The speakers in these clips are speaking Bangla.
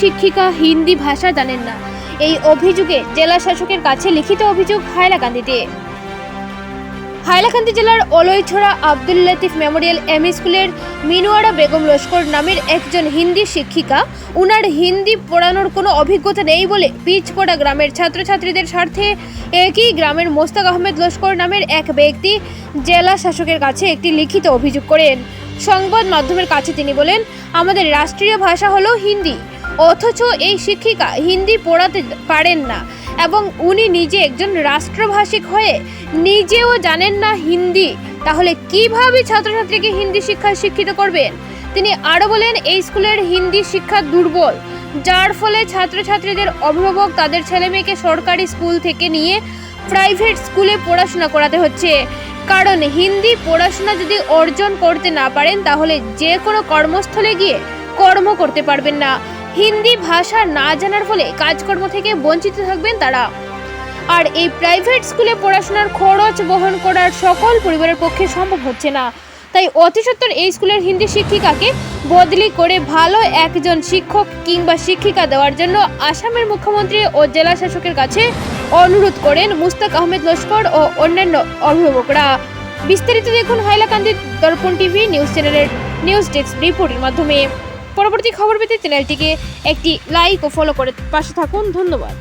শিক্ষিকা হিন্দি ভাষা জানেন না। এই অভিযোগে জেলা শাসকের কাছে লিখিত অভিযোগ হাইলাকান্দিতে। হাইলাকান্দি জেলার অলইছড়া আব্দুল লতিফ মেমোরিয়াল এমই স্কুলের মিনুয়ারা বেগম লস্কর নামের একজন হিন্দি শিক্ষিকা, উনার হিন্দি পড়ানোর কোনো অভিজ্ঞতা নেই বলে পিচপড়া গ্রামের ছাত্রছাত্রীদের স্বার্থে একই গ্রামের মোস্তাক আহমেদ লস্কর নামের এক ব্যক্তি জেলা শাসকের কাছে একটি লিখিত অভিযোগ করেন। সংবাদ মাধ্যমের কাছে তিনি বলেন, আমাদের রাষ্ট্রীয় ভাষা হলো হিন্দি, অথচ এই শিক্ষিকা হিন্দি পড়াতে পারেন না এবং উনি নিজে একজন রাষ্ট্রভাষিক হয়ে নিজেও জানেন না হিন্দি। তাহলে কিভাবে ছাত্রছাত্রীকে হিন্দি শিক্ষায় শিক্ষিত করবেন? তিনি আরও বলেন, এই স্কুলের হিন্দি শিক্ষা দুর্বল, যার ফলে ছাত্রছাত্রীদের অভিভাবক তাদের ছেলেমেয়েকে সরকারি স্কুল থেকে নিয়ে প্রাইভেট স্কুলে পড়াশোনা করাতে হচ্ছে। কারণ হিন্দি পড়াশোনা যদি অর্জন করতে না পারেন তাহলে যে কোনো কর্মস্থলে গিয়ে কর্ম করতে পারবেন না। হিন্দি ভাষা না জানার ফলে কাজকর্ম থেকে বঞ্চিত থাকবেন তারা। আর এই প্রাইভেট স্কুলে পড়াশোনার খরচ বহন করার সকল পরিবারের পক্ষে সম্ভব হচ্ছে না। তাই অতি সত্বর এই স্কুলের হিন্দি শিক্ষিকাকে বদলি করে ভালো একজন শিক্ষক কিংবা শিক্ষিকা দেওয়ার জন্য আসামের মুখ্যমন্ত্রী ও জেলা শাসকের কাছে অনুরোধ করেন মুস্তাক আহমেদ লস্কর ও অন্যান্য অভিভাবকরা। বিস্তারিত দেখুন হাইলাকান্দি দর্পণ টিভি নিউজ চ্যানেলের নিউজ ডেস্ক রিপোর্টের মাধ্যমে। পরবর্তী খবর পেতে চ্যানেলটিকে একটি লাইক ও ফলো করে পাশে থাকুন। ধন্যবাদ।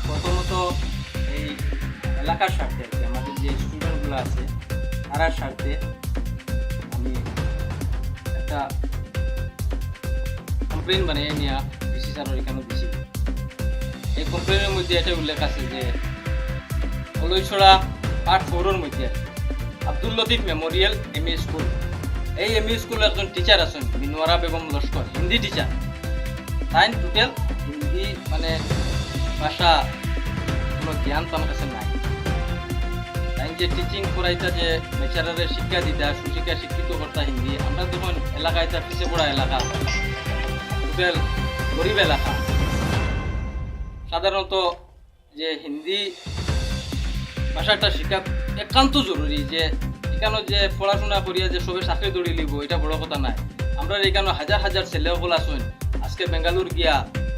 প্রথমত এই এলাকার স্বার্থে আমাদের যে স্টুডেন্টগুলো আছে তার স্বার্থে আমি একটা কমপ্লেন বানিয়ে নিয়ে ডিসি স্যারের এখানে দিছি। এই কমপ্লেনের মধ্যে এটা উল্লেখ আছে যে অলইছড়া পার্ট 4-এর মধ্যে Abdul Latif memorial ME school, এই এমই স্কুল একজন টিচার আছেন মিনুয়ারা বেগম লস্কর, হিন্দি টিচার। তাই টোটাল হিন্দি মানে ভাষা কোনো জ্ঞান তো আমার কাছে নাই। তাই যে টিচিং করাইতা যে বেচারারে শিক্ষা দিতা, সুশিক্ষা শিক্ষিত করতা হিন্দি, আমরা যখন এলাকায় তা পিছিয়ে পড়া এলাকা, টোটাল গরিব এলাকা, সাধারণত যে হিন্দি ভাষাটা শিক্ষা একান্ত জরুরি। যে এখানে যে পড়াশোনা করিয়া যে সবে চাকরি দৌড়ি লিব এটা বড় কথা নাই। আমরা এখানে হাজার হাজার ছেলেসকল আসুন আজকে বেঙ্গালুর গিয়া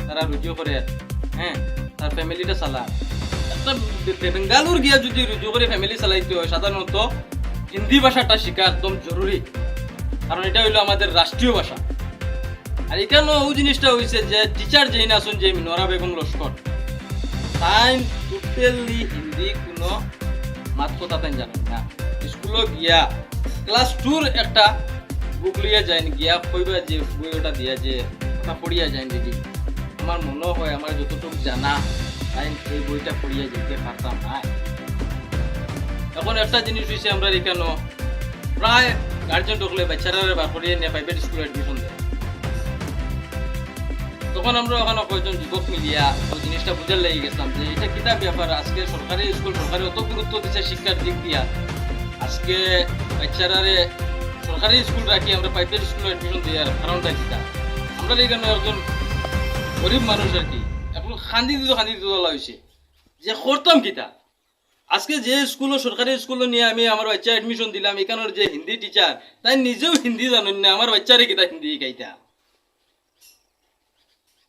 তারা রুজু করে, হ্যাঁ, তার ফ্যামিলিটা চালা। একটা বেঙ্গালুর গিয়া যদি রুজু করে ফ্যামিলি চালাইতে হয় সাধারণত হিন্দি ভাষাটা শেখা একদম জরুরি, কারণ এটা হইলো আমাদের রাষ্ট্রীয় ভাষা। আর এখানেও ওই জিনিসটা হয়েছে যে টিচার যেই না আসুন যে মিনুয়ারা বেগম লস্কর, তাই টোটালি হিন্দি কোনো মাত কথা তাই জানেন না। স্কুলে গিয়া ক্লাস 2-র একটা বুক লিয়ে যায় গিয়া কইবা যে বইটা দিয়া যে কথা পড়িয়া যায় দিদি, আমার মনে হয় আমার যতটুকু জানা তাই এই বইটা পড়িয়া যেতে পারতাম না। এখন একটা জিনিস হয়েছে আমরা এখানে প্রায় গার্জেন ঢুকলে বাচ্চারা বার করিয়ে নিয়ে প্রাইভেট স্কুলে অ্যাডমিশন দেয়। তখন আমরা ওখানে কয়েকজন যুবক মিলিয়া ওই জিনিসটা বুঝার লেগে গেছিলাম যে এটা কিতাব ব্যাপার। আজকে সরকারি স্কুল সরকারি অত গুরুত্ব দিচ্ছে শিক্ষার দিক দিয়া, আজকে বাচ্চারারে সরকারি স্কুল রাখি আমরা প্রাইভেট স্কুলে অ্যাডমিশন দেওয়ার কারণটা কিতা, আমরা এখানে একজন গরিব মানুষ আর কি এখন খান্দি দিত হয়েছে যে করতাম কিতা। আজকে যে স্কুল সরকারি স্কুলে নিয়ে আমি আমার বাচ্চা অ্যাডমিশন দিলাম, এখানের যে হিন্দি টিচার তাই নিজেও হিন্দি জানেন না, আমার বাচ্চারে কিতা হিন্দি গাইতা।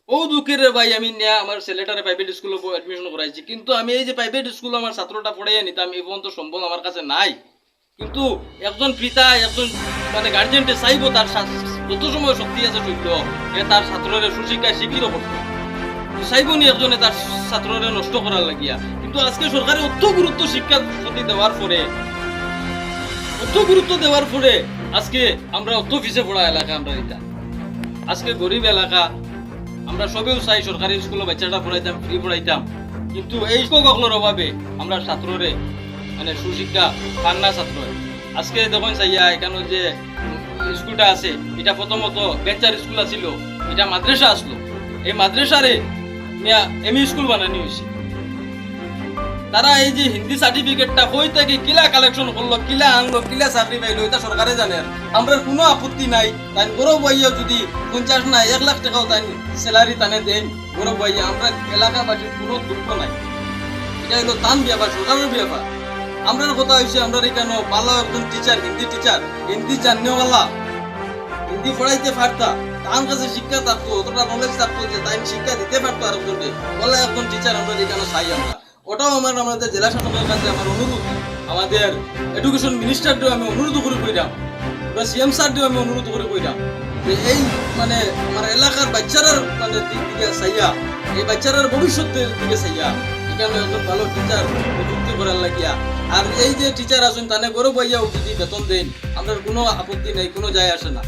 ও দুঃখের ভাই, আমি নিয়ে আমার ছেলেটারে প্রাইভেট স্কুলে অ্যাডমিশন করাইছি, কিন্তু আমি এই যে প্রাইভেট স্কুলে আমার ছাত্রটা পড়াইয়া নিতাম এই পর্যন্ত সম্বল আমার কাছে নাই। কিন্তু একজন পিতা একজন মানে গার্জেনটে চাইব তার যত সময় শক্তি আছে সত্য যে তার ছাত্ররে সুশিক্ষায় শিক্ষিত করতো, চাইব নি একজনে তার ছাত্ররে নষ্ট করার লাগিয়া। কিন্তু আজকে সরকারে অত গুরুত্ব শিক্ষা প্রতি দেওয়ার পরে আজকে আমরা অত পিছিয়ে পড়া এলাকা, আমরা এটা আজকে গরিব এলাকা, আমরা সবেও চাই সরকারি স্কুলে বাচ্চাটা পড়াইতাম, ফ্রি পড়াইতাম, কিন্তু এই শিক্ষকগুলোর অভাবে আমরা ছাত্ররে মানে সুশিক্ষা পান না ছাত্র। আজকে যখন চাইয়া এখানে যে স্কুলটা আছে এটা প্রথমত বেঞ্চার স্কুল আছিল, এটা মাদ্রাসা আসলো, এই মাদ্রাসারে এমই স্কুল বানানি হয়েছে। তারা এই যে হিন্দি সার্টিফিকেটটা কই থেকে কিলা কালেকশন করলো, কিলা আনলো, কিলা চাকরি পাইলো এটা সরকারে জানে। আমরা কোনো আপত্তি নাই, তাই গৌরব ভাইয়া যদি 50 না 1 লাখ টাকাও তাই স্যালারি টানে দেন গৌরব ভাইয়া, আমরা এলাকাবাসীর কোনো দুঃখ নাই। এটা হলো তান ব্যাপার, সরকারের ব্যাপার। আমরার কথা হয়েছে আমরা এখানে ভালো একজন টিচার, হিন্দি জানিওয়ালা, হিন্দি পড়াইতে পারতা, তার কাছে শিক্ষা থাকতো, অতটা নলেজ থাকতো যে তাই শিক্ষা দিতে পারতো আরেকজনকে, বলে একজন টিচার আমরা এখানে চাই আমরা। ওটাও আমাদের জেলা শাসকের কাছে আমার অনুরোধ, আমাদের এডুকেশন মিনিস্টারকেও আমি অনুরোধ করে কইরাম, আমরা সিএম স্যারকেও আমি অনুরোধ করে কইরাম যে এই মানে আমার এলাকার বাচ্চারার মানে দিক দিকে চাইয়া, এই বাচ্চারার ভবিষ্যতের দিকে চাইয়া এখানে একজন ভালো টিচার নিযুক্তি করার লাগিয়া। আর এই যে টিচার আছেন তানে গরু বইয়াও যদি বেতন দেন, আমরা কোনো আপত্তি নেই, কোনো যায় আসে না।